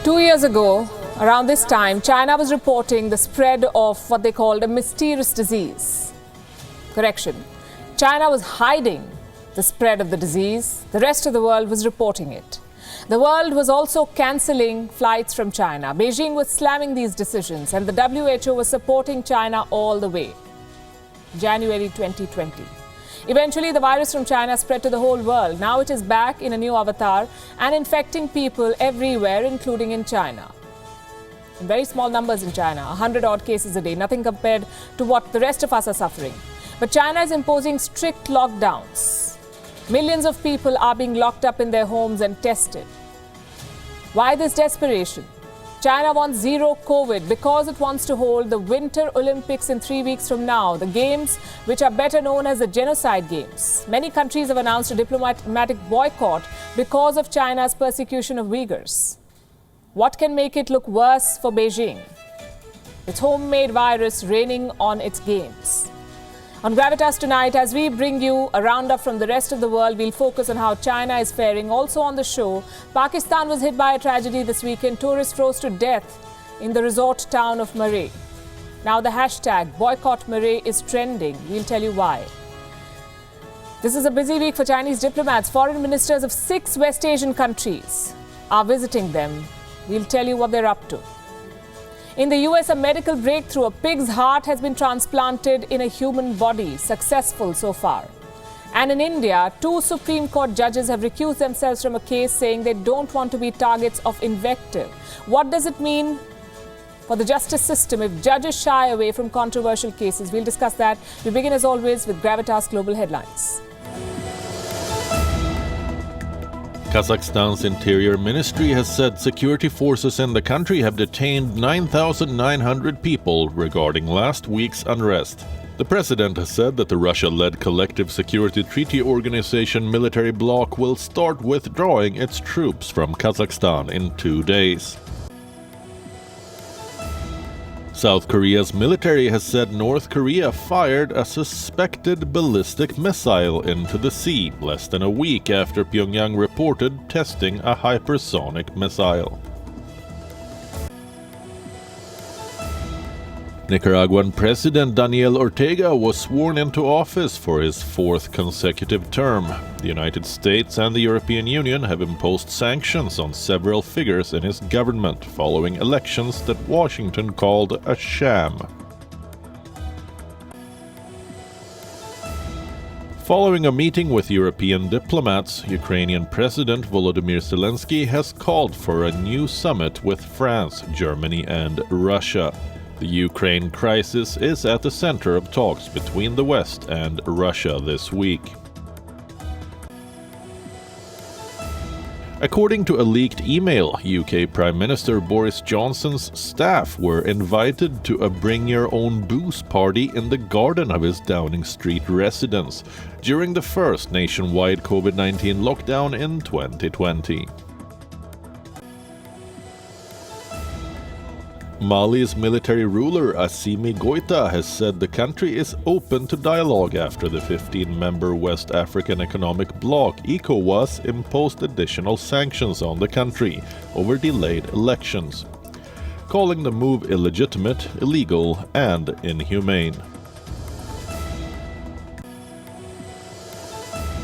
2 years ago, around this time, China was reporting the spread of what they called a mysterious disease. Correction. China was hiding the spread of the disease. The rest of the world was reporting it. The world was also cancelling flights from China. Beijing was slamming these decisions, and the WHO was supporting China all the way. January 2020. Eventually, the virus from China spread to the whole world. Now it is back in a new avatar and infecting people everywhere, including in China. In very small numbers in China, 100-odd cases a day, nothing compared to what the rest of us are suffering. But China is imposing strict lockdowns. Millions of people are being locked up in their homes and tested. Why this desperation? China wants zero COVID because it wants to hold the Winter Olympics in 3 weeks from now, the games which are better known as the Genocide Games. Many countries have announced a diplomatic boycott because of China's persecution of Uyghurs. What can make it look worse for Beijing? Its homemade virus reigning on its games. On Gravitas tonight, as we bring you a roundup from the rest of the world, we'll focus on how China is faring. Also on the show, Pakistan was hit by a tragedy this weekend. Tourists froze to death in the resort town of Murree. Now the hashtag boycott Murree is trending. We'll tell you why. This is a busy week for Chinese diplomats. Foreign ministers of 6 West Asian countries are visiting them. We'll tell you what they're up to. In the US, a medical breakthrough. A pig's heart has been transplanted in a human body. Successful so far. And in India, 2 Supreme Court judges have recused themselves from a case saying they don't want to be targets of invective. What does it mean for the justice system if judges shy away from controversial cases? We'll discuss that. We begin as always with Gravitas Global Headlines. Kazakhstan's Interior Ministry has said security forces in the country have detained 9,900 people regarding last week's unrest. The president has said that the Russia-led Collective Security Treaty Organization military bloc will start withdrawing its troops from Kazakhstan in 2 days. South Korea's military has said North Korea fired a suspected ballistic missile into the sea less than a week after Pyongyang reported testing a hypersonic missile. Nicaraguan President Daniel Ortega was sworn into office for his 4th consecutive term. The United States and the European Union have imposed sanctions on several figures in his government following elections that Washington called a sham. Following a meeting with European diplomats, Ukrainian President Volodymyr Zelensky has called for a new summit with France, Germany, and Russia. The Ukraine crisis is at the center of talks between the West and Russia this week. According to a leaked email, UK Prime Minister Boris Johnson's staff were invited to a bring-your-own-booze party in the garden of his Downing Street residence during the first nationwide COVID-19 lockdown in 2020. Mali's military ruler Assimi Goïta has said the country is open to dialogue after the 15-member West African Economic Bloc (ECOWAS) imposed additional sanctions on the country over delayed elections, calling the move illegitimate, illegal, and inhumane.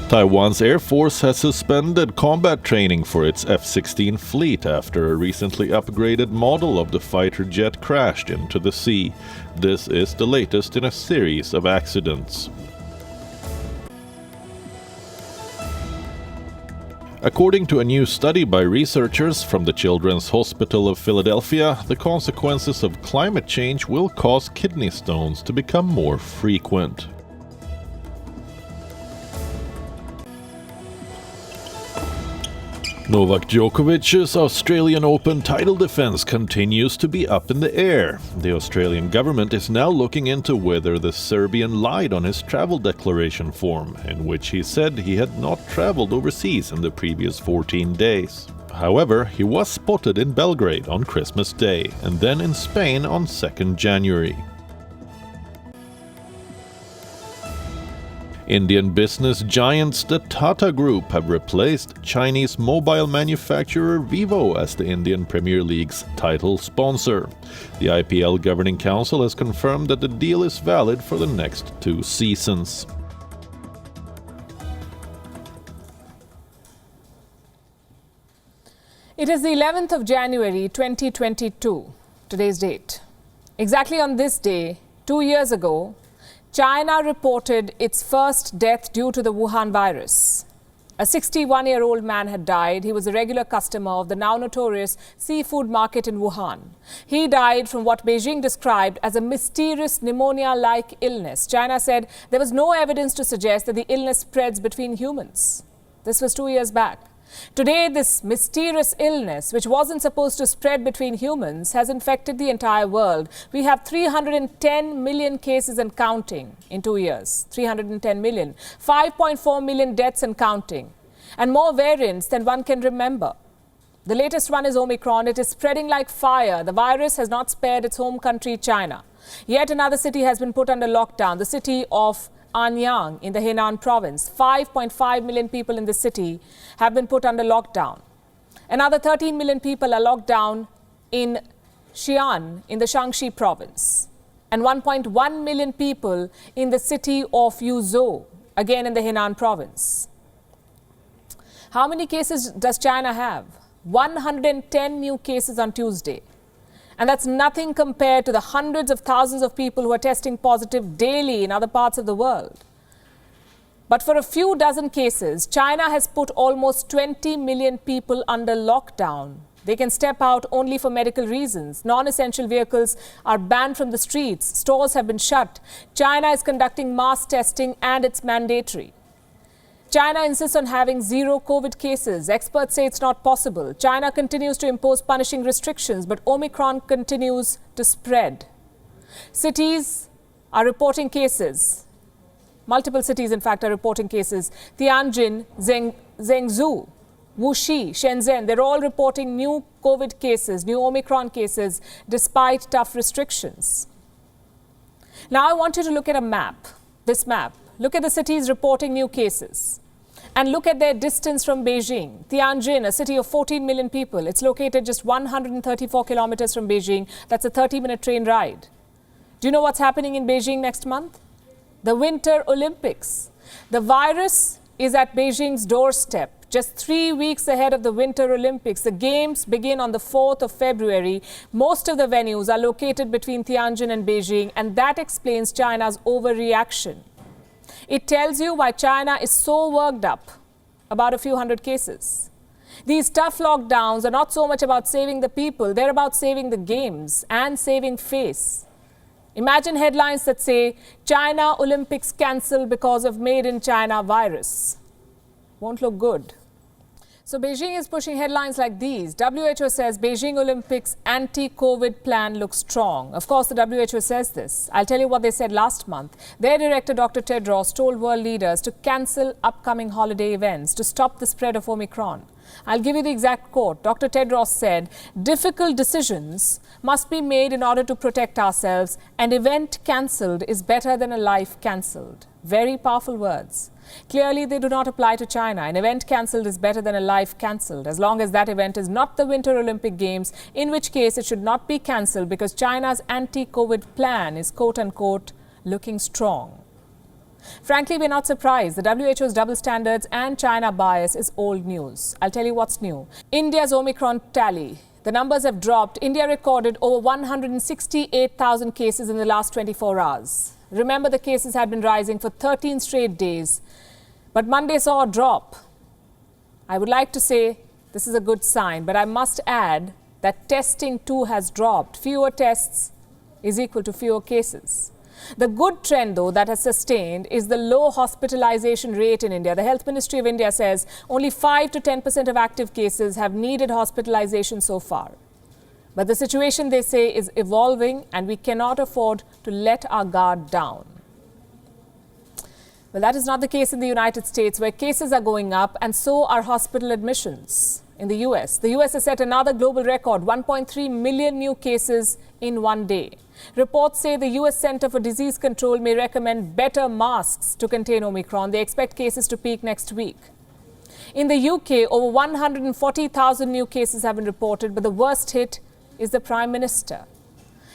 Taiwan's Air Force has suspended combat training for its F-16 fleet after a recently upgraded model of the fighter jet crashed into the sea. This is the latest in a series of accidents. According to a new study by researchers from the Children's Hospital of Philadelphia, the consequences of climate change will cause kidney stones to become more frequent. Novak Djokovic's Australian Open title defense continues to be up in the air. The Australian government is now looking into whether the Serbian lied on his travel declaration form, in which he said he had not traveled overseas in the previous 14 days. However, he was spotted in Belgrade on Christmas Day and then in Spain on 2nd January. Indian business giants the Tata Group have replaced Chinese mobile manufacturer Vivo as the Indian Premier League's title sponsor. The IPL Governing Council has confirmed that the deal is valid for the next 2 seasons. It is the 11th of January 2022, today's date. Exactly on this day, 2 years ago, China reported its first death due to the Wuhan virus. A 61-year-old man had died. He was a regular customer of the now notorious seafood market in Wuhan. He died from what Beijing described as a mysterious pneumonia-like illness. China said there was no evidence to suggest that the illness spreads between humans. This was 2 years back. Today, this mysterious illness, which wasn't supposed to spread between humans, has infected the entire world. We have 310 million cases and counting in 2 years. 310 million. 5.4 million deaths and counting. And more variants than one can remember. The latest one is Omicron. It is spreading like fire. The virus has not spared its home country, China. Yet another city has been put under lockdown, the city of Anyang in the Henan province. 5.5 million people in the city have been put under lockdown. Another 13 million people are locked down in Xi'an in the Shaanxi province. And 1.1 million people in the city of Yuzhou, again in the Henan province. How many cases does China have? 110 new cases on Tuesday. And that's nothing compared to the hundreds of thousands of people who are testing positive daily in other parts of the world. But for a few dozen cases, China has put almost 20 million people under lockdown. They can step out only for medical reasons. Non-essential vehicles are banned from the streets. Stores have been shut. China is conducting mass testing and it's mandatory. China insists on having zero COVID cases. Experts say it's not possible. China continues to impose punishing restrictions, but Omicron continues to spread. Cities are reporting cases. Multiple cities, in fact, are reporting cases. Tianjin, Zhengzhou, Wuxi, Shenzhen, they're all reporting new COVID cases, new Omicron cases, despite tough restrictions. Now I want you to look at a map, this map. Look at the cities reporting new cases. And look at their distance from Beijing. Tianjin, a city of 14 million people. It's located just 134 kilometers from Beijing. That's a 30-minute train ride. Do you know what's happening in Beijing next month? The Winter Olympics. The virus is at Beijing's doorstep. Just 3 weeks ahead of the Winter Olympics. The games begin on the 4th of February. Most of the venues are located between Tianjin and Beijing, and that explains China's overreaction. It tells you why China is so worked up about a few hundred cases. These tough lockdowns are not so much about saving the people, they're about saving the games and saving face. Imagine headlines that say, China Olympics cancelled because of Made in China virus. Won't look good. So Beijing is pushing headlines like these. WHO says Beijing Olympics anti-COVID plan looks strong. Of course, the WHO says this. I'll tell you what they said last month. Their director, Dr. Tedros, told world leaders to cancel upcoming holiday events to stop the spread of Omicron. I'll give you the exact quote. Dr. Tedros said, difficult decisions must be made in order to protect ourselves. An event cancelled is better than a life cancelled. Very powerful words. Clearly, they do not apply to China. An event cancelled is better than a life cancelled, as long as that event is not the Winter Olympic Games, in which case it should not be cancelled because China's anti-COVID plan is quote-unquote looking strong. Frankly, we're not surprised. The WHO's double standards and China bias is old news. I'll tell you what's new. India's Omicron tally. The numbers have dropped. India recorded over 168,000 cases in the last 24 hours. Remember, the cases had been rising for 13 straight days. But Monday saw a drop. I would like to say this is a good sign, but I must add that testing too has dropped. Fewer tests is equal to fewer cases. The good trend, though, that has sustained is the low hospitalization rate in India. The Health Ministry of India says only 5 to 10% of active cases have needed hospitalization so far. But the situation, they say, is evolving and we cannot afford to let our guard down. Well, that is not the case in the United States, where cases are going up and so are hospital admissions. In the US has set another global record, 1.3 million new cases in one day. Reports say the US Center for Disease Control may recommend better masks to contain Omicron. They expect cases to peak next week. In the UK, over 140,000 new cases have been reported, but the worst hit is the Prime Minister.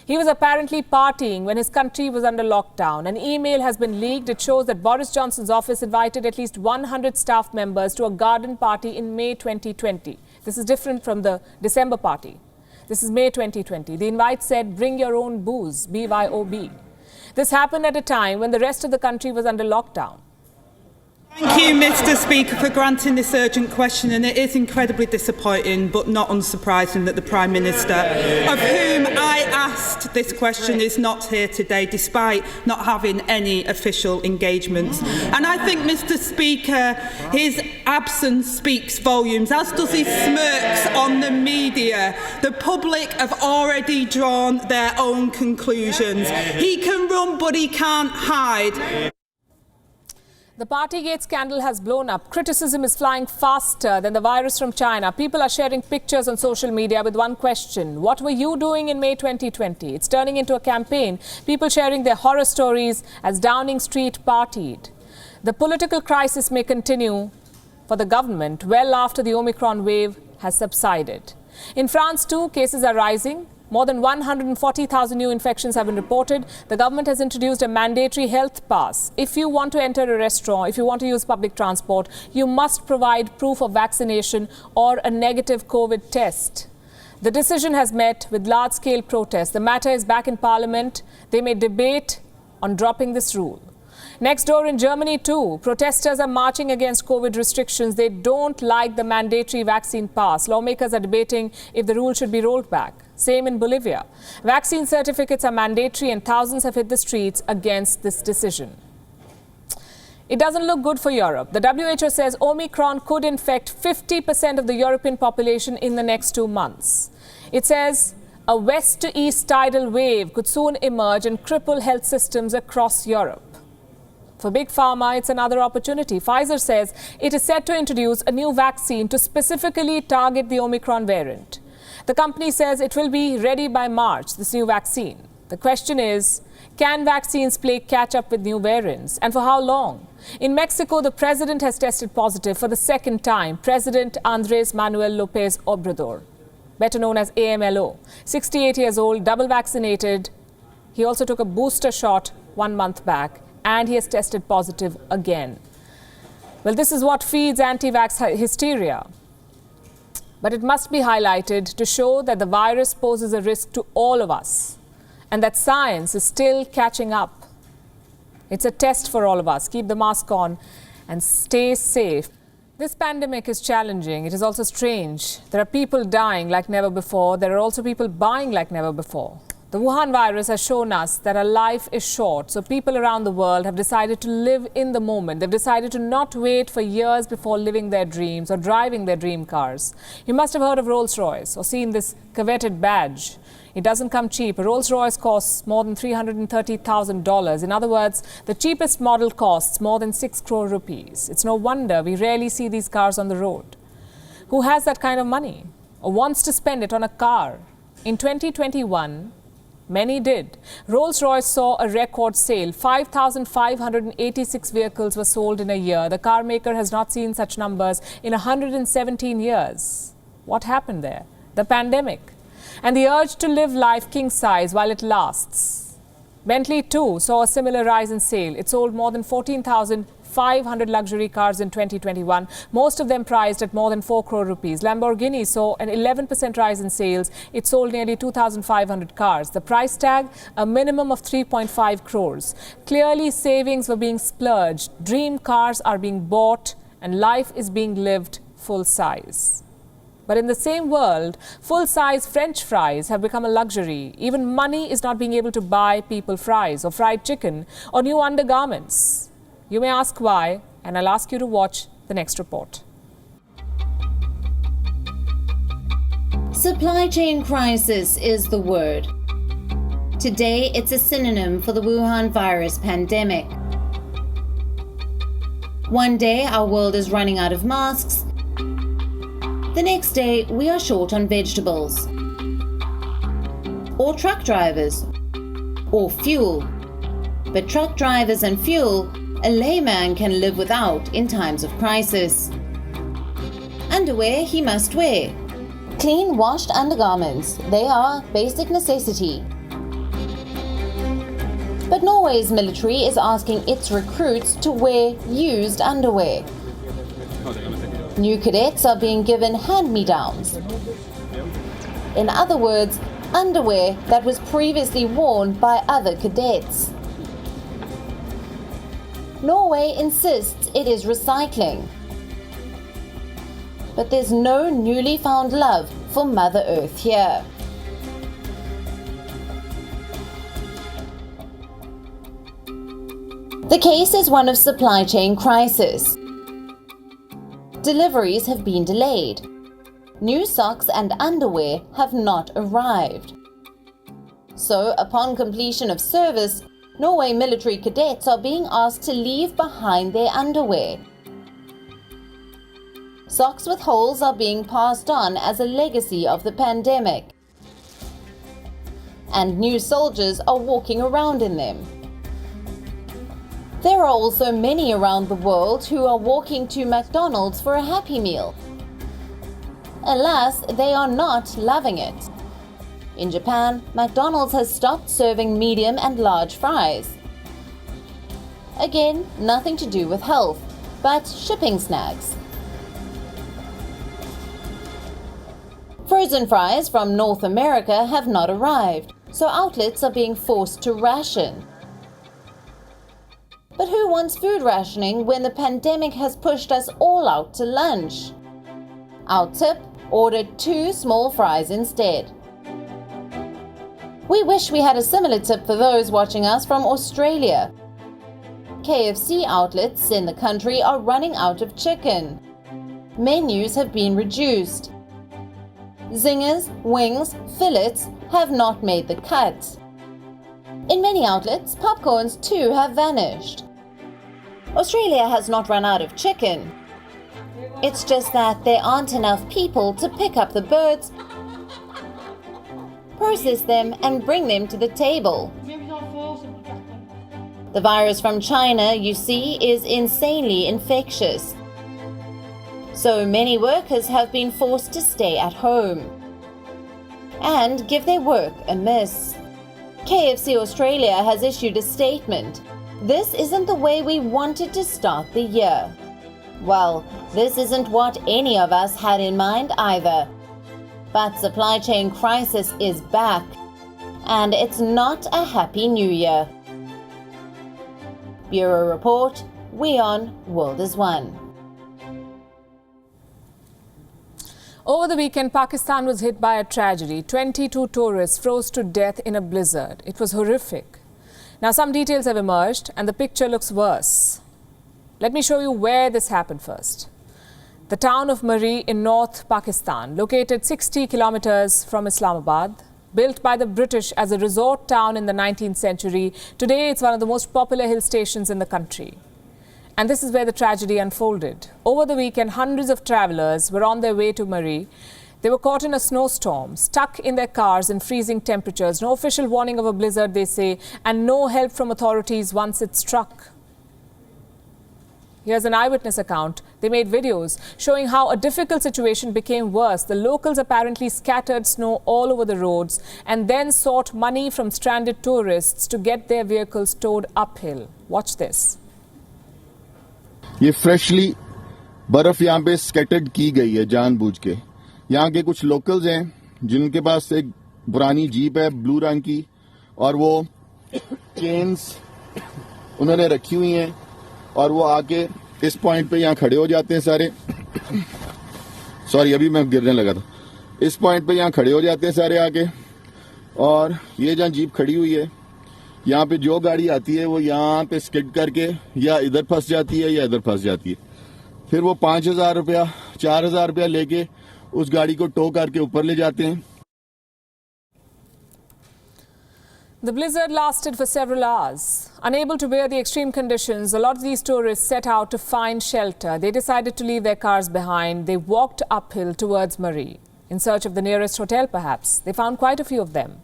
He was apparently partying when his country was under lockdown. An email has been leaked. It shows that Boris Johnson's office invited at least 100 staff members to a garden party in May 2020. This is different from the December party. This is May 2020. The invite said, "Bring your own booze," BYOB. This happened at a time when the rest of the country was under lockdown. Thank you, Mr. Speaker, for granting this urgent question, and it is incredibly disappointing but not unsurprising that the Prime Minister, of whom I asked this question, is not here today despite not having any official engagements. And I think, Mr. Speaker, his absence speaks volumes, as does his smirks on the media. The public have already drawn their own conclusions. He can run but he can't hide. The Partygate scandal has blown up. Criticism is flying faster than the virus from China. People are sharing pictures on social media with one question: what were you doing in May 2020? It's turning into a campaign. People sharing their horror stories as Downing Street partied. The political crisis may continue for the government well after the Omicron wave has subsided. In France, too, cases are rising. More than 140,000 new infections have been reported. The government has introduced a mandatory health pass. If you want to enter a restaurant, if you want to use public transport, you must provide proof of vaccination or a negative COVID test. The decision has met with large-scale protests. The matter is back in Parliament. They may debate on dropping this rule. Next door in Germany, too, protesters are marching against COVID restrictions. They don't like the mandatory vaccine pass. Lawmakers are debating if the rule should be rolled back. Same in Bolivia. Vaccine certificates are mandatory and thousands have hit the streets against this decision. It doesn't look good for Europe. The WHO says Omicron could infect 50% of the European population in the next 2 months. It says a west to east tidal wave could soon emerge and cripple health systems across Europe. For Big Pharma, it's another opportunity. Pfizer says it is set to introduce a new vaccine to specifically target the Omicron variant. The company says it will be ready by March, this new vaccine. The question is, can vaccines play catch up with new variants, and for how long? In Mexico, the president has tested positive for the second time. President Andrés Manuel López Obrador, better known as AMLO, 68 years old, double vaccinated. He also took a booster shot 1 month back, and he has tested positive again. Well, this is what feeds anti-vax hysteria. But it must be highlighted to show that the virus poses a risk to all of us and that science is still catching up. It's a test for all of us. Keep the mask on and stay safe. This pandemic is challenging. It is also strange. There are people dying like never before. There are also people buying like never before. The Wuhan virus has shown us that our life is short, so people around the world have decided to live in the moment. They've decided to not wait for years before living their dreams or driving their dream cars. You must have heard of Rolls-Royce or seen this coveted badge. It doesn't come cheap. A Rolls-Royce costs more than $330,000. In other words, the cheapest model costs more than 6 crore rupees. It's no wonder we rarely see these cars on the road. Who has that kind of money or wants to spend it on a car? In 2021, many did. Rolls-Royce saw a record sale. 5,586 vehicles were sold in a year. The car maker has not seen such numbers in 117 years. What happened there? The pandemic. And the urge to live life king size while it lasts. Bentley, too, saw a similar rise in sale. It sold more than 14,500 luxury cars in 2021, most of them priced at more than 4 crore rupees. Lamborghini saw an 11% rise in sales. It sold nearly 2,500 cars. The price tag, a minimum of 3.5 crores. Clearly, savings were being splurged. Dream cars are being bought and life is being lived full size. But in the same world, full-size French fries have become a luxury. Even money is not being able to buy people fries or fried chicken or new undergarments. You may ask why, and I'll ask you to watch the next report. Supply chain crisis is the word. Today, it's a synonym for the Wuhan virus pandemic. One day, our world is running out of masks. The next day, we are short on vegetables or truck drivers. or fuel. But truck drivers and fuel, a layman can live without in times of crisis. Underwear he must wear. Clean washed undergarments, they are basic necessity. But Norway's military is asking its recruits to wear used underwear. New cadets are being given hand-me-downs. In other words, underwear that was previously worn by other cadets. Norway insists it is recycling. But there's no newly found love for Mother Earth here. The case is one of supply chain crisis. Deliveries have been delayed. New socks and underwear have not arrived. So, upon completion of service, Norway military cadets are being asked to leave behind their underwear. Socks with holes are being passed on as a legacy of the pandemic. And new soldiers are walking around in them. There are also many around the world who are walking to McDonald's for a Happy Meal. Alas, they are not loving it. In Japan, McDonald's has stopped serving medium and large fries. Again, nothing to do with health, but shipping snags. Frozen fries from North America have not arrived, so outlets are being forced to ration. But who wants food rationing when the pandemic has pushed us all out to lunch? Our tip: ordered 2 small fries instead. We wish we had a similar tip for those watching us from Australia. KFC outlets in the country are running out of chicken. Menus have been reduced. Zingers, wings, fillets have not made the cut. In many outlets, popcorns too have vanished. Australia has not run out of chicken. It's just that there aren't enough people to pick up the birds, process them and bring them to the table. The virus from China, you see, is insanely infectious. So many workers have been forced to stay at home and give their work a miss. KFC Australia has issued a statement. This isn't the way we wanted to start the year. Well, this isn't what any of us had in mind either. But supply chain crisis is back, and it's not a happy new year. Bureau Report, WION World is One. Over the weekend, Pakistan was hit by a tragedy. 22 tourists froze to death in a blizzard. It was horrific. Now, some details have emerged, and the picture looks worse. Let me show you where this happened first. The town of Murree in North Pakistan, located 60 kilometers from Islamabad, built by the British as a resort town in the 19th century. Today, it's one of the most popular hill stations in the country. And this is where the tragedy unfolded. Over the weekend, hundreds of travelers were on their way to Murree. They were caught in a snowstorm, stuck in their cars in freezing temperatures. No official warning of a blizzard, they say, and no help from authorities once it struck. Here's an eyewitness account. They made videos showing how a difficult situation became worse. The locals apparently scattered snow all over the roads and then sought money from stranded tourists to get their vehicles towed uphill. Watch this. ये freshly बर्फ यहाँ पे scattered की गई है जानबूझ के। यहाँ के कुछ लोकल्स हैं जिनके पास एक पुरानी जीप है ब्लू रंग की और वो चेन्स उन्होंने रखी हुई हैं और वो आके इस पॉइंट पे यहाँ खड़े हो जाते हैं सारे। सॉरी, अभी मैं गिरने लगा था। इस पॉइंट पे यहाँ खड़े हो जाते हैं सारे आके और ये जहाँ जीप खड़ी हुई है यहाँ पे जो गाड़ी आती है वो यहाँ पे स्किड करके या इधर फंस जाती है या इधर फंस जाती है। फिर वो 5,000 रुपया 4,000 रुपया लेके उस गाड़ी को टो करके ऊपर ले जाते हैं। The blizzard lasted for several hours. Unable to bear the extreme conditions, a lot of these tourists set out to find shelter. They decided to leave their cars behind. They walked uphill towards Murree, in search of the nearest hotel perhaps. They found quite a few of them.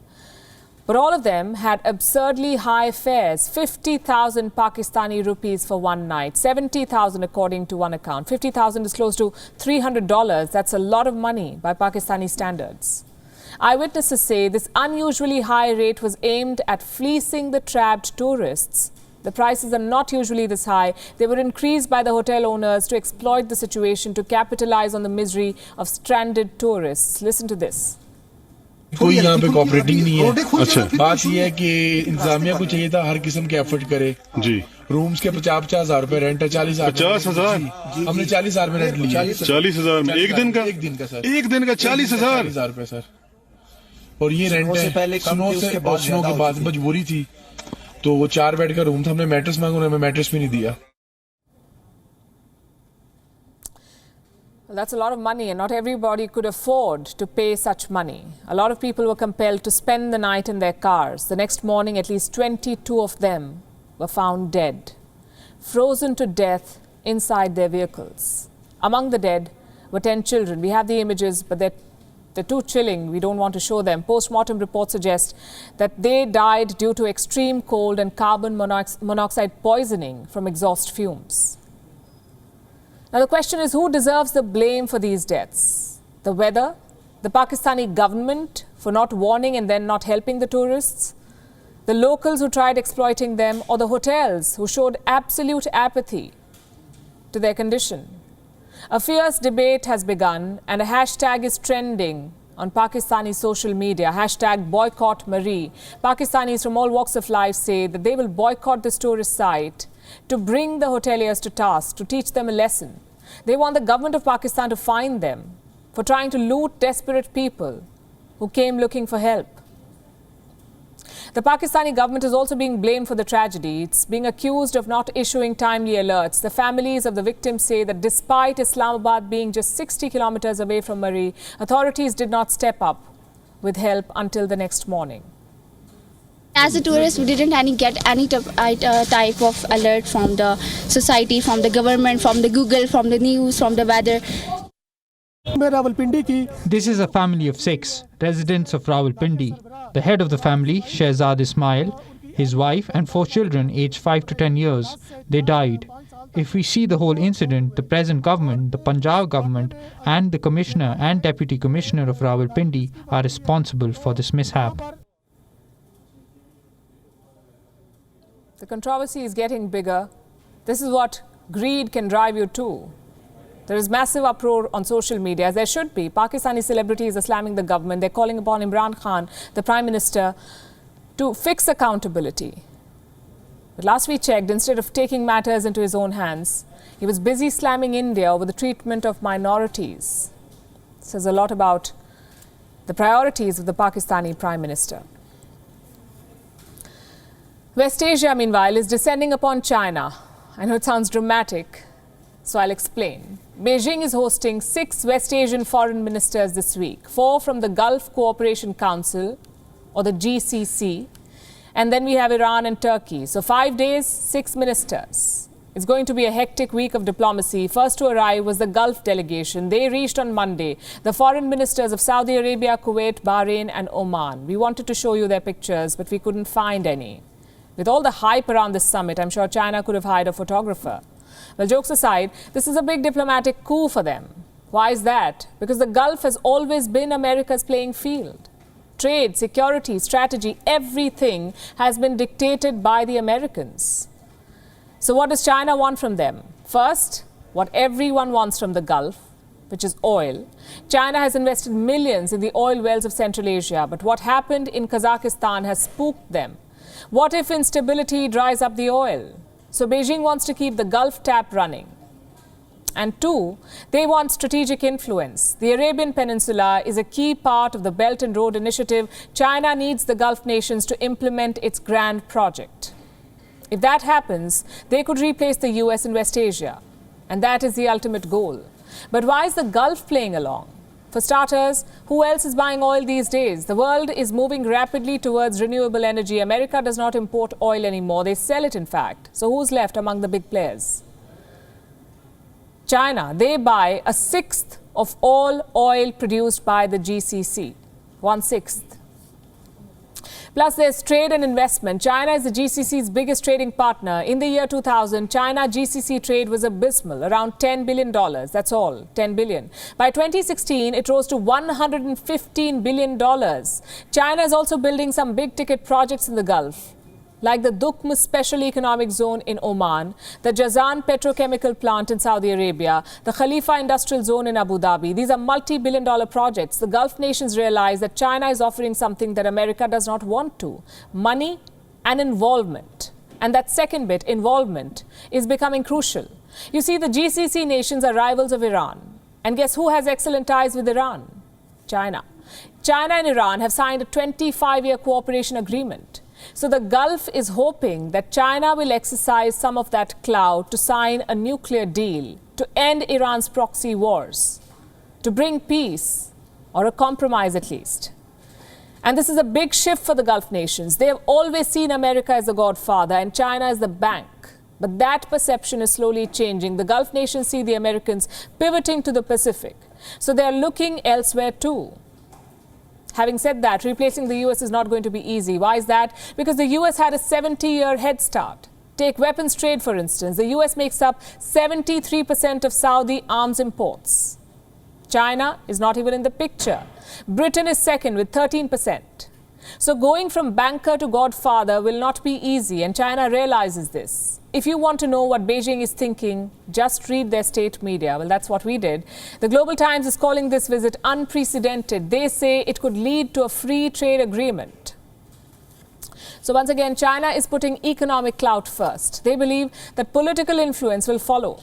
But all of them had absurdly high fares, 50,000 Pakistani rupees for one night, 70,000 according to one account. 50,000 is close to $300. That's a lot of money by Pakistani standards. Eyewitnesses say this unusually high rate was aimed at fleecing the trapped tourists. The prices are not usually this high. They were increased by the hotel owners to exploit the situation to capitalize on the misery of stranded tourists. Listen to this. कोई यहाँ पे cooperating नहीं है। अच्छा, बात यह है कि इंतजामिया को चाहिए था हर किस्म के एफर्ट करे जी। रूम्स के 50,000 रुपए रेंट है, 40,000 हमने 40,000 में रेंट लिया। 40,000 में एक दिन का सर, एक दिन का 40,000 रुपए सर। और ये रेंट है सुनो के बाद मजबूरी थी, तो वो 4 बेड का रूम था, हमने मैट्रेस मांगा, उन्होंने मैट्रेस भी नहीं दिया। Well, that's a lot of money, and not everybody could afford to pay such money. A lot of people were compelled to spend the night in their cars. The next morning, at least 22 of them were found dead, frozen to death inside their vehicles. Among the dead were 10 children. We have the images, but they're too chilling. We don't want to show them. Post-mortem reports suggest that they died due to extreme cold and carbon monoxide poisoning from exhaust fumes. Now, the question is, who deserves the blame for these deaths? The weather? The Pakistani government for not warning and then not helping the tourists? The locals who tried exploiting them? Or the hotels who showed absolute apathy to their condition? A fierce debate has begun, and a hashtag is trending on Pakistani social media. Hashtag boycott Murree. Pakistanis from all walks of life say that they will boycott this tourist site to bring the hoteliers to task, to teach them a lesson. They want the government of Pakistan to fine them for trying to loot desperate people who came looking for help. The Pakistani government is also being blamed for the tragedy. It's being accused of not issuing timely alerts. The families of the victims say that despite Islamabad being just 60 kilometers away from Murree, authorities did not step up with help until the next morning. As a tourist, we didn't get any type of alert from the society, from the government, from the Google, from the news, from the weather. This is a family of 6 residents of Rawalpindi. The head of the family, Shehzad Ismail, his wife and 4 children aged 5 to 10 years, they died. If we see the whole incident, the present government, the Punjab government and the Commissioner and Deputy Commissioner of Rawalpindi are responsible for this mishap. The controversy is getting bigger. This is what greed can drive you to. There is massive uproar on social media, as there should be. Pakistani celebrities are slamming the government. They're calling upon Imran Khan, the Prime Minister, to fix accountability. But last we checked, instead of taking matters into his own hands, he was busy slamming India over the treatment of minorities. It says a lot about the priorities of the Pakistani Prime Minister. West Asia, meanwhile, is descending upon China. I know it sounds dramatic, so I'll explain. Beijing is hosting 6 West Asian foreign ministers this week, 4 from the Gulf Cooperation Council, or the GCC, and then we have Iran and Turkey. So 5 days, 6 ministers. It's going to be a hectic week of diplomacy. First to arrive was the Gulf delegation. They reached on Monday. The foreign ministers of Saudi Arabia, Kuwait, Bahrain and Oman. We wanted to show you their pictures, but we couldn't find any. With all the hype around this summit, I'm sure China could have hired a photographer. Well, jokes aside, this is a big diplomatic coup for them. Why is that? Because the Gulf has always been America's playing field. Trade, security, strategy, everything has been dictated by the Americans. So what does China want from them? First, what everyone wants from the Gulf, which is oil. China has invested millions in the oil wells of Central Asia, but what happened in Kazakhstan has spooked them. What if instability dries up the oil? So Beijing wants to keep the Gulf tap running. And 2, they want strategic influence. The Arabian Peninsula is a key part of the Belt and Road Initiative. China needs the Gulf nations to implement its grand project. If that happens, they could replace the US in West Asia. And that is the ultimate goal. But why is the Gulf playing along? For starters, who else is buying oil these days? The world is moving rapidly towards renewable energy. America does not import oil anymore. They sell it, in fact. So who's left among the big players? China, they buy 1/6 of all oil produced by the GCC. 1/6. Plus, there's trade and investment. China is the GCC's biggest trading partner. In the year 2000, China-GCC trade was abysmal, around $10 billion. That's all, $10 billion. By 2016, it rose to $115 billion. China is also building some big-ticket projects in the Gulf, like the Dukm Special Economic Zone in Oman, the Jazan Petrochemical Plant in Saudi Arabia, the Khalifa Industrial Zone in Abu Dhabi. These are multi-billion-dollar projects. The Gulf nations realize that China is offering something that America does not want to: money and involvement. And that second bit, involvement, is becoming crucial. You see, the GCC nations are rivals of Iran. And guess who has excellent ties with Iran? China. China and Iran have signed a 25-year cooperation agreement. So the Gulf is hoping that China will exercise some of that clout to sign a nuclear deal, to end Iran's proxy wars, to bring peace, or a compromise at least. And this is a big shift for the Gulf nations. They have always seen America as the godfather and China as the bank. But that perception is slowly changing. The Gulf nations see the Americans pivoting to the Pacific. So they are looking elsewhere too. Having said that, replacing the US is not going to be easy. Why is that? Because the US had a 70-year head start. Take weapons trade, for instance. The US makes up 73% of Saudi arms imports. China is not even in the picture. Britain is second with 13%. So going from banker to godfather will not be easy, and China realizes this. If you want to know what Beijing is thinking, just read their state media. Well, that's what we did. The Global Times is calling this visit unprecedented. They say it could lead to a free trade agreement. So once again, China is putting economic clout first. They believe that political influence will follow.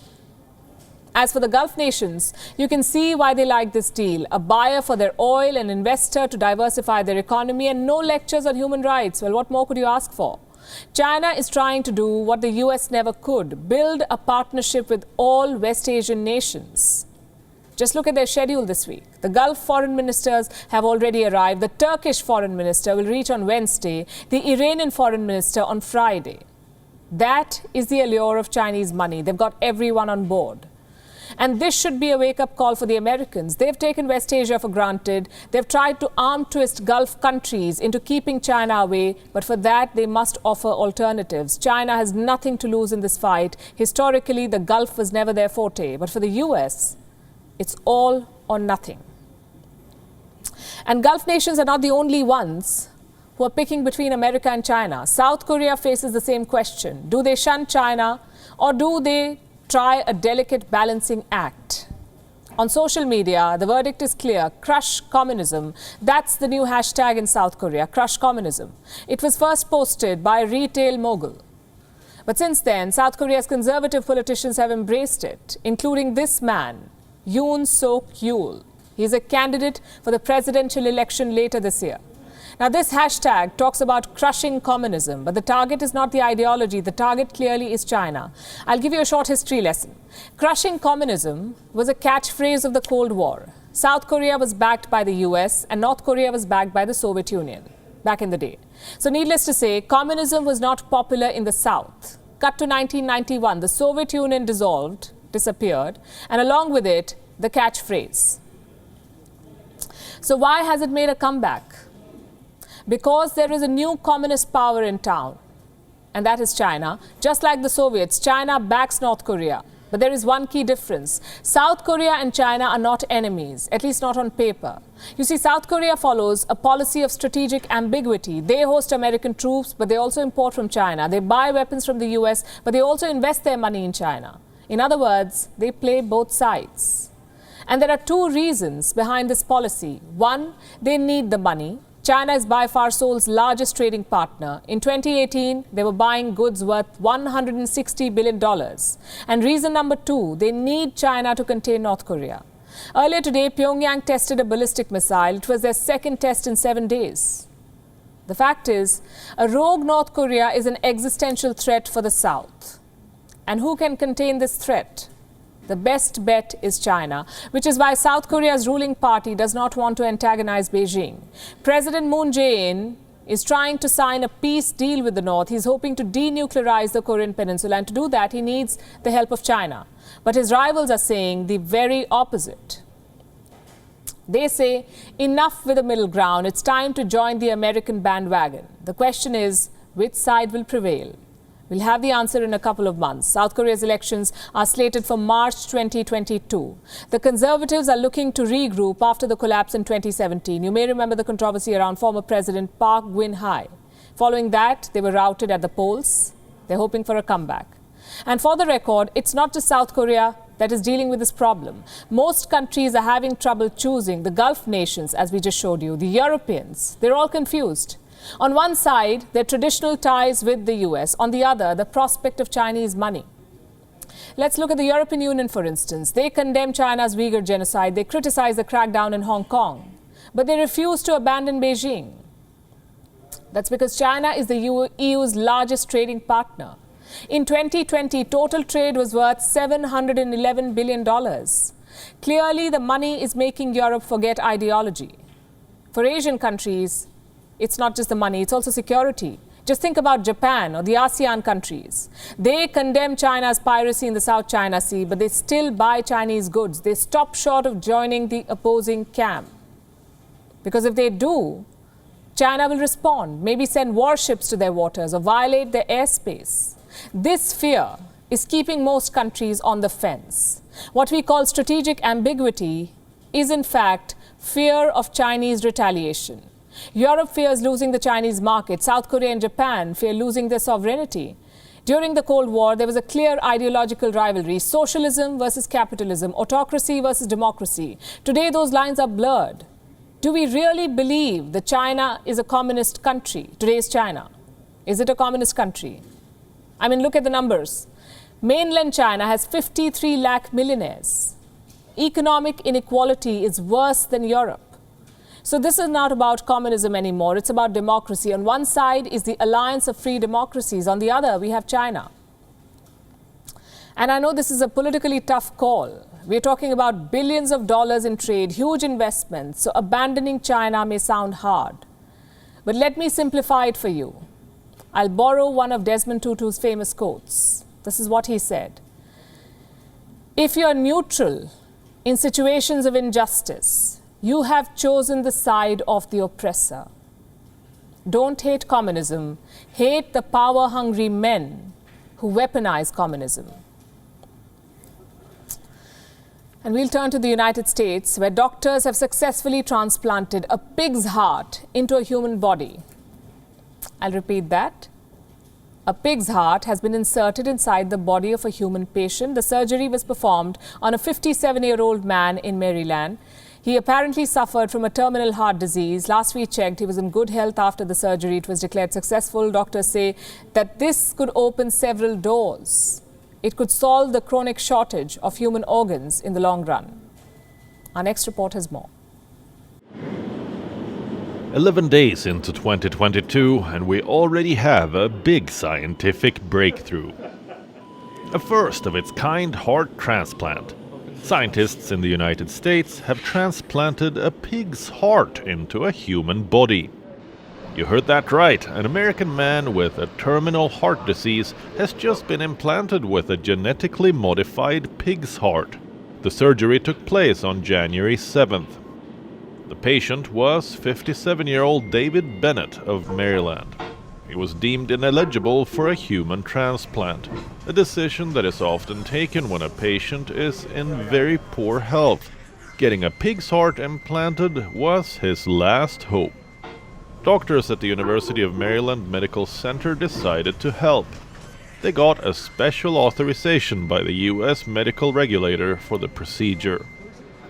As for the Gulf nations, you can see why they like this deal. A buyer for their oil, an investor to diversify their economy, and no lectures on human rights. Well, what more could you ask for? China is trying to do what the US never could: build a partnership with all West Asian nations. Just look at their schedule this week. The Gulf foreign ministers have already arrived. The Turkish foreign minister will reach on Wednesday. The Iranian foreign minister on Friday. That is the allure of Chinese money. They've got everyone on board. And this should be a wake-up call for the Americans. They've taken West Asia for granted. They've tried to arm twist Gulf countries into keeping China away. But for that, they must offer alternatives. China has nothing to lose in this fight. Historically, the Gulf was never their forte. But for the US, it's all or nothing. And Gulf nations are not the only ones who are picking between America and China. South Korea faces the same question. Do they shun China, or do they try a delicate balancing act? On social media, the verdict is clear: crush communism. That's the new hashtag in South Korea, crush communism. It was first posted by a retail mogul. But since then, South Korea's conservative politicians have embraced it, including this man, Yoon Suk-yeol. He's a candidate for the presidential election later this year. Now, this hashtag talks about crushing communism, but the target is not the ideology. The target clearly is China. I'll give you a short history lesson. Crushing communism was a catchphrase of the Cold War. South Korea was backed by the US and North Korea was backed by the Soviet Union back in the day. So needless to say, communism was not popular in the South. Cut to 1991, the Soviet Union disappeared, and along with it, the catchphrase. So why has it made a comeback? Because there is a new communist power in town, and that is China. Just like the Soviets, China backs North Korea. But there is one key difference. South Korea and China are not enemies, at least not on paper. You see, South Korea follows a policy of strategic ambiguity. They host American troops, but they also import from China. They buy weapons from the US, but they also invest their money in China. In other words, they play both sides. And there are two reasons behind this policy. One, they need the money. China is by far Seoul's largest trading partner. In 2018, they were buying goods worth $160 billion. And reason number two, they need China to contain North Korea. Earlier today, Pyongyang tested a ballistic missile. It was their second test in 7 days. The fact is, a rogue North Korea is an existential threat for the South. And who can contain this threat? The best bet is China, which is why South Korea's ruling party does not want to antagonize Beijing. President Moon Jae-in is trying to sign a peace deal with the North. He's hoping to denuclearize the Korean Peninsula, and to do that, he needs the help of China. But his rivals are saying the very opposite. They say, enough with the middle ground. It's time to join the American bandwagon. The question is, which side will prevail? We'll have the answer in a couple of months. South Korea's elections are slated for March 2022. The Conservatives are looking to regroup after the collapse in 2017. You may remember the controversy around former President Park Geun-hye. Following that, they were routed at the polls. They're hoping for a comeback. And for the record, it's not just South Korea that is dealing with this problem. Most countries are having trouble choosing. The Gulf nations, as we just showed you, the Europeans, they're all confused. On one side, their traditional ties with the US. On the other, the prospect of Chinese money. Let's look at the European Union, for instance. They condemn China's Uyghur genocide. They criticize the crackdown in Hong Kong. But they refuse to abandon Beijing. That's because China is the EU's largest trading partner. In 2020, total trade was worth $711 billion. Clearly, the money is making Europe forget ideology. For Asian countries, it's not just the money, it's also security. Just think about Japan or the ASEAN countries. They condemn China's piracy in the South China Sea, but they still buy Chinese goods. They stop short of joining the opposing camp. Because if they do, China will respond, maybe send warships to their waters or violate their airspace. This fear is keeping most countries on the fence. What we call strategic ambiguity is in fact fear of Chinese retaliation. Europe fears losing the Chinese market. South Korea and Japan fear losing their sovereignty. During the Cold War, there was a clear ideological rivalry: socialism versus capitalism, autocracy versus democracy. Today, those lines are blurred. Do we really believe that China is a communist country? Today's China. Is it a communist country? I mean, look at the numbers. Mainland China has 53 lakh millionaires. Economic inequality is worse than Europe. So this is not about communism anymore. It's about democracy. On one side is the Alliance of Free Democracies. On the other, we have China. And I know this is a politically tough call. We're talking about billions of dollars in trade, huge investments. So abandoning China may sound hard. But let me simplify it for you. I'll borrow one of Desmond Tutu's famous quotes. This is what he said. If you're neutral in situations of injustice, you have chosen the side of the oppressor. Don't hate communism. Hate the power-hungry men who weaponize communism. And we'll turn to the United States, where doctors have successfully transplanted a pig's heart into a human body. I'll repeat that. A pig's heart has been inserted inside the body of a human patient. The surgery was performed on a 57-year-old man in Maryland. He apparently suffered from a terminal heart disease. Last we checked, he was in good health after the surgery. It was declared successful. Doctors say that this could open several doors. It could solve the chronic shortage of human organs in the long run. Our next report has more. 11 days into 2022, and we already have a big scientific breakthrough. A first-of-its-kind heart transplant. Scientists in the United States have transplanted a pig's heart into a human body. You heard that right. An American man with a terminal heart disease has just been implanted with a genetically modified pig's heart. The surgery took place on January 7th. The patient was 57-year-old David Bennett of Maryland. He was deemed ineligible for a human transplant, a decision that is often taken when a patient is in very poor health. Getting a pig's heart implanted was his last hope. Doctors at the University of Maryland Medical Center decided to help. They got a special authorization by the U.S. medical regulator for the procedure.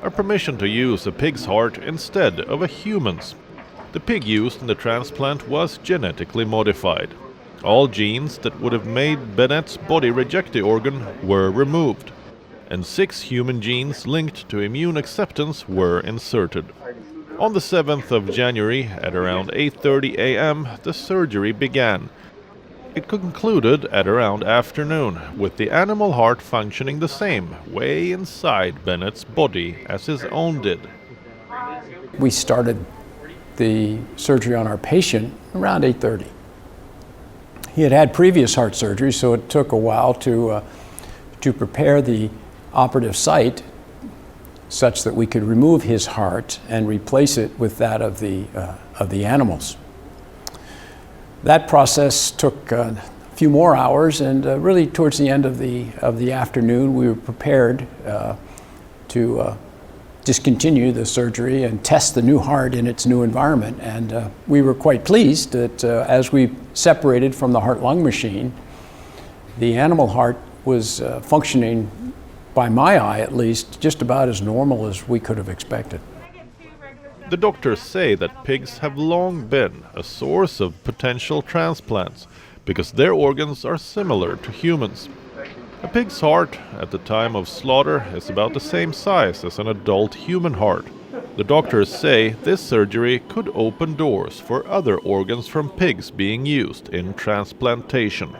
A permission to use a pig's heart instead of a human's. The pig used in the transplant was genetically modified. All genes that would have made Bennett's body reject the organ were removed, and 6 human genes linked to immune acceptance were inserted. On the 7th of January, at around 8:30 a.m., the surgery began. It concluded at around afternoon, with the animal heart functioning the same, way inside Bennett's body as his own did. We started the surgery on our patient around 8:30. He had had previous heart surgery, so it took a while to prepare the operative site such that we could remove his heart and replace it with that of the animals. That process took a few more hours, and really towards the end of the afternoon, we were prepared to discontinue the surgery and test the new heart in its new environment. And we were quite pleased that as we separated from the heart-lung machine, the animal heart was functioning, by my eye at least, just about as normal as we could have expected. The doctors say that pigs have long been a source of potential transplants because their organs are similar to humans. A pig's heart at the time of slaughter is about the same size as an adult human heart. The doctors say this surgery could open doors for other organs from pigs being used in transplantation.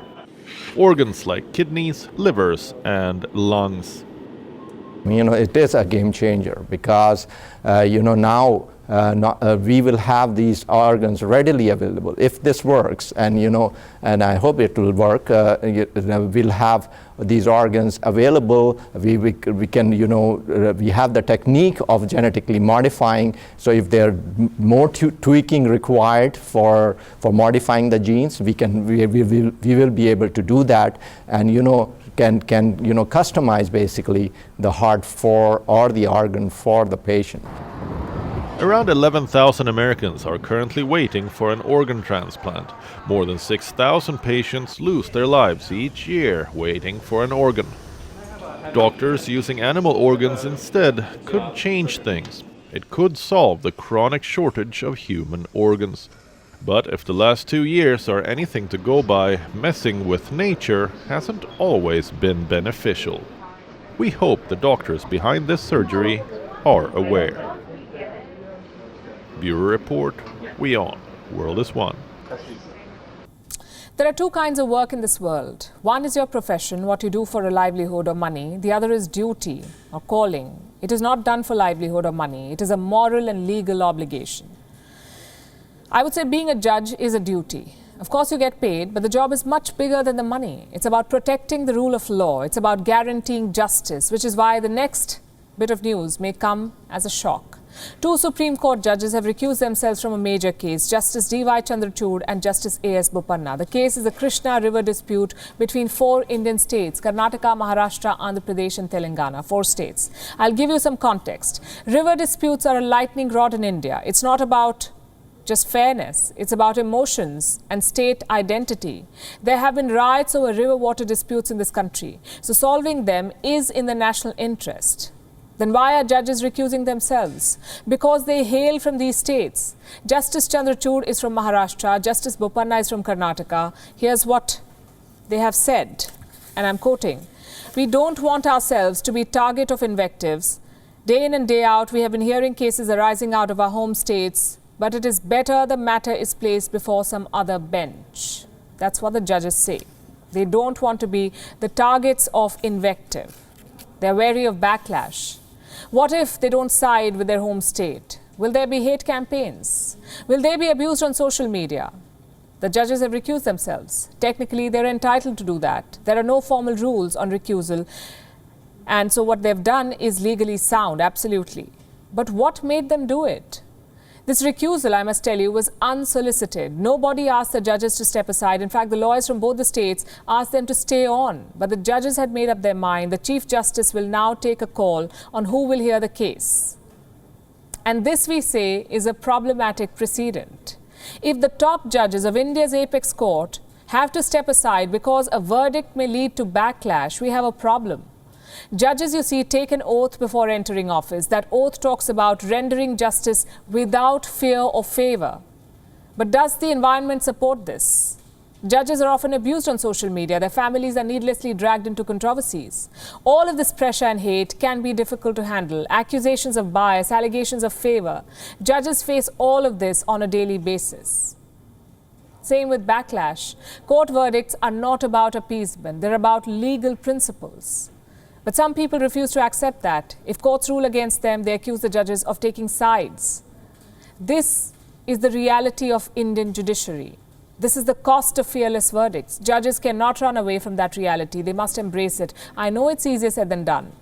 Organs like kidneys, livers, and lungs. It is a game changer because, now we will have these organs readily available. If this works, and I hope it will work, we'll have these organs available. We can, we have the technique of genetically modifying. So if there are more tweaking required for modifying the genes, we will be able to do that, and can customize basically the heart or the organ for the patient. Around 11,000 Americans are currently waiting for an organ transplant. More than 6,000 patients lose their lives each year waiting for an organ. Doctors using animal organs instead could change things. It could solve the chronic shortage of human organs. But if the last 2 years are anything to go by, messing with nature hasn't always been beneficial. We hope the doctors behind this surgery are aware. Bureau Report, WION, World is One. There are two kinds of work in this world. One is your profession, what you do for a livelihood or money. The other is duty or calling. It is not done for livelihood or money. It is a moral and legal obligation. I would say being a judge is a duty. Of course you get paid, but the job is much bigger than the money. It's about protecting the rule of law. It's about guaranteeing justice, which is why the next bit of news may come as a shock. Two Supreme Court judges have recused themselves from a major case, Justice D.Y. Chandrachud and Justice A.S. Bopanna. The case is the Krishna River dispute between 4 Indian states, Karnataka, Maharashtra, Andhra Pradesh and Telangana, 4 states. I'll give you some context. River disputes are a lightning rod in India. It's not about just fairness. It's about emotions and state identity. There have been riots over river water disputes in this country. So solving them is in the national interest. Then why are judges recusing themselves? Because they hail from these states. Justice Chandrachud is from Maharashtra. Justice Bopanna is from Karnataka. Here's what they have said, and I'm quoting. We don't want ourselves to be target of invectives. Day in and day out, we have been hearing cases arising out of our home states, but it is better the matter is placed before some other bench. That's what the judges say. They don't want to be the targets of invective. They're wary of backlash. What if they don't side with their home state? Will there be hate campaigns? Will they be abused on social media? The judges have recused themselves. Technically, they're entitled to do that. There are no formal rules on recusal. And so what they've done is legally sound, absolutely. But what made them do it? This recusal, I must tell you, was unsolicited. Nobody asked the judges to step aside. In fact, the lawyers from both the states asked them to stay on. But the judges had made up their mind. The Chief Justice will now take a call on who will hear the case. And this, we say, is a problematic precedent. If the top judges of India's apex court have to step aside because a verdict may lead to backlash, we have a problem. Judges, you see, take an oath before entering office. That oath talks about rendering justice without fear or favor. But does the environment support this? Judges are often abused on social media. Their families are needlessly dragged into controversies. All of this pressure and hate can be difficult to handle. Accusations of bias, allegations of favor. Judges face all of this on a daily basis. Same with backlash. Court verdicts are not about appeasement. They're about legal principles. But some people refuse to accept that. If courts rule against them, they accuse the judges of taking sides. This is the reality of Indian judiciary. This is the cost of fearless verdicts. Judges cannot run away from that reality. They must embrace it. I know it's easier said than done.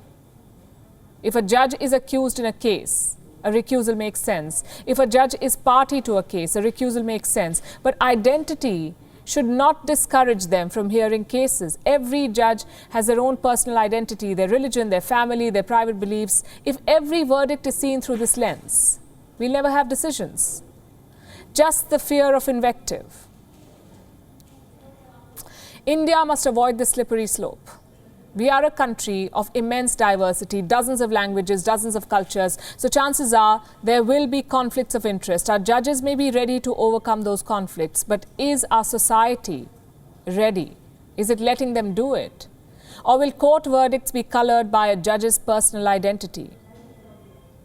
If a judge is accused in a case, a recusal makes sense. If a judge is party to a case, a recusal makes sense. But identity should not discourage them from hearing cases. Every judge has their own personal identity, their religion, their family, their private beliefs. If every verdict is seen through this lens, we'll never have decisions. Just the fear of invective. India must avoid this slippery slope. We are a country of immense diversity, dozens of languages, dozens of cultures. So chances are there will be conflicts of interest. Our judges may be ready to overcome those conflicts, but is our society ready? Is it letting them do it? Or will court verdicts be colored by a judge's personal identity?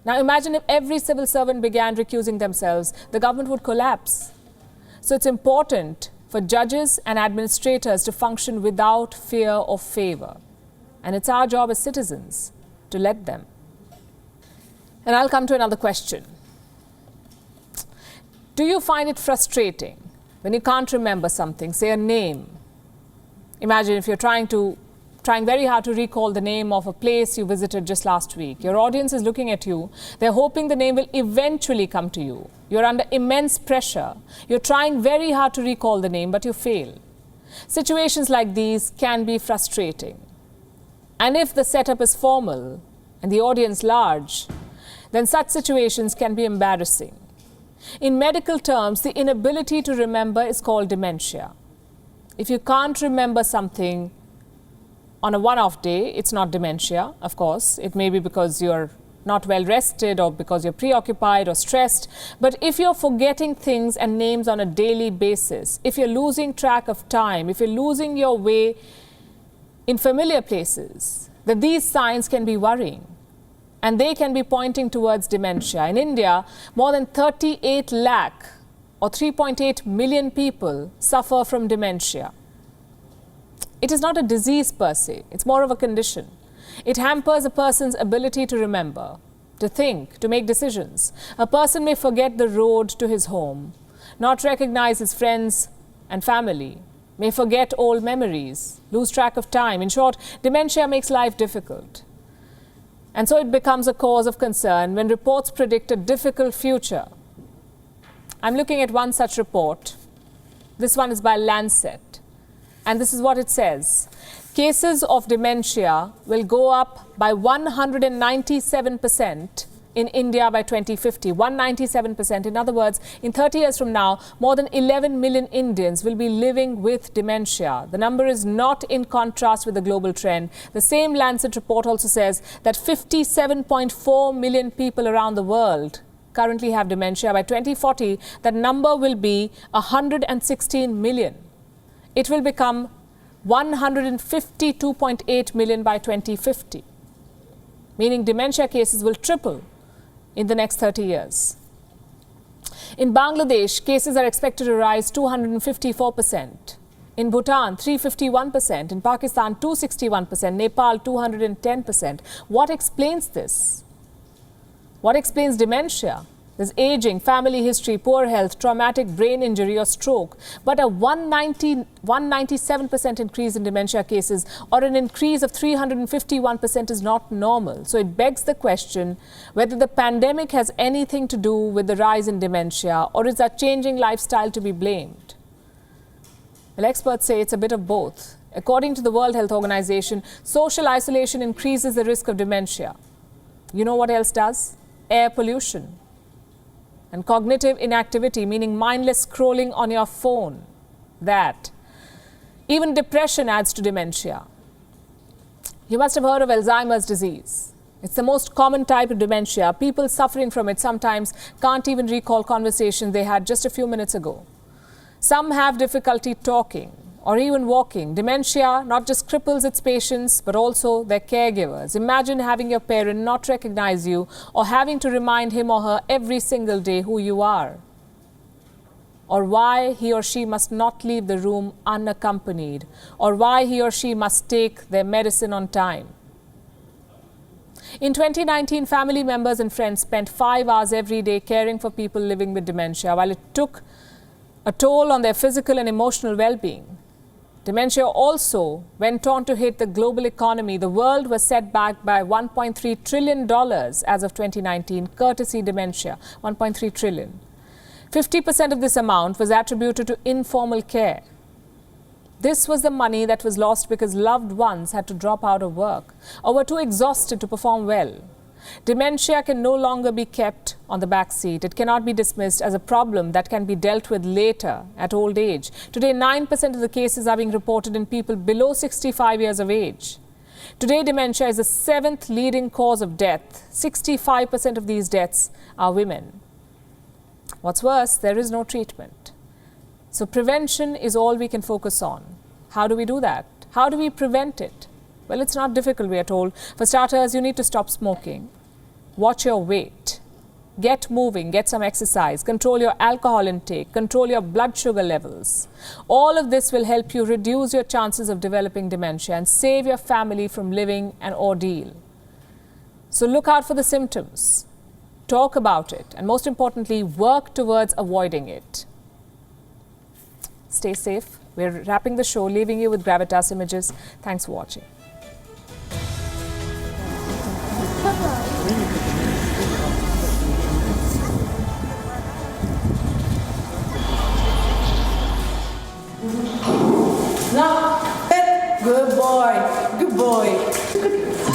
Now imagine if every civil servant began recusing themselves, the government would collapse. So it's important for judges and administrators to function without fear or favor. And it's our job as citizens to let them. And I'll come to another question. Do you find it frustrating when you can't remember something, say a name? Imagine if you're trying very hard to recall the name of a place you visited just last week. Your audience is looking at you. They're hoping the name will eventually come to you. You're under immense pressure. You're trying very hard to recall the name, but you fail. Situations like these can be frustrating. And if the setup is formal and the audience large, then such situations can be embarrassing. In medical terms, the inability to remember is called dementia. If you can't remember something on a one-off day, it's not dementia, of course. It may be because you're not well rested or because you're preoccupied or stressed. But if you're forgetting things and names on a daily basis, if you're losing track of time, if you're losing your way in familiar places, that these signs can be worrying and they can be pointing towards dementia. In India, more than 38 lakh or 3.8 million people suffer from dementia. It is not a disease per se, it's more of a condition. It hampers a person's ability to remember, to think, to make decisions. A person may forget the road to his home, not recognize his friends and family, may forget old memories, lose track of time. In short, dementia makes life difficult. And so it becomes a cause of concern when reports predict a difficult future. I'm looking at one such report. This one is by Lancet. And this is what it says. Cases of dementia will go up by 197% in India by 2050, 197%. In other words, in 30 years from now, more than 11 million Indians will be living with dementia. The number is not in contrast with the global trend. The same Lancet report also says that 57.4 million people around the world currently have dementia. By 2040, that number will be 116 million. It will become 152.8 million by 2050, meaning dementia cases will triple in the next 30 years. In Bangladesh, cases are expected to rise 254%. In Bhutan, 351%. In Pakistan, 261%. Nepal, 210%. What explains this? What explains dementia? There's aging, family history, poor health, traumatic brain injury or stroke. But a 197% increase in dementia cases or an increase of 351% is not normal. So it begs the question whether the pandemic has anything to do with the rise in dementia, or is our changing lifestyle to be blamed? Well, experts say it's a bit of both. According to the World Health Organization, social isolation increases the risk of dementia. You know what else does? Air pollution. And cognitive inactivity, meaning mindless scrolling on your phone. That. Even depression adds to dementia. You must have heard of Alzheimer's disease. It's the most common type of dementia. People suffering from it sometimes can't even recall conversations they had just a few minutes ago. Some have difficulty talking or even walking. Dementia not just cripples its patients, but also their caregivers. Imagine having your parent not recognize you or having to remind him or her every single day who you are, or why he or she must not leave the room unaccompanied, or why he or she must take their medicine on time. In 2019, family members and friends spent 5 hours every day caring for people living with dementia. While it took a toll on their physical and emotional well-being, Dementia also went on to hit the global economy. The world was set back by $1.3 trillion as of 2019, courtesy dementia, $1.3 trillion. 50% of this amount was attributed to informal care. This was the money that was lost because loved ones had to drop out of work or were too exhausted to perform well. Dementia can no longer be kept on the back seat. It cannot be dismissed as a problem that can be dealt with later at old age. Today, 9% of the cases are being reported in people below 65 years of age. Today, dementia is the 7th leading cause of death. 65% of these deaths are women. What's worse, there is no treatment. So prevention is all we can focus on. How do we do that? How do we prevent it? Well, it's not difficult, we are told. For starters, you need to stop smoking. Watch your weight. Get moving, get some exercise, control your alcohol intake, control your blood sugar levels. All of this will help you reduce your chances of developing dementia and save your family from living an ordeal. So look out for the symptoms. Talk about it, and most importantly, work towards avoiding it. Stay safe. We're wrapping the show, leaving you with Gravitas images. Thanks for watching. Good boy. Good boy.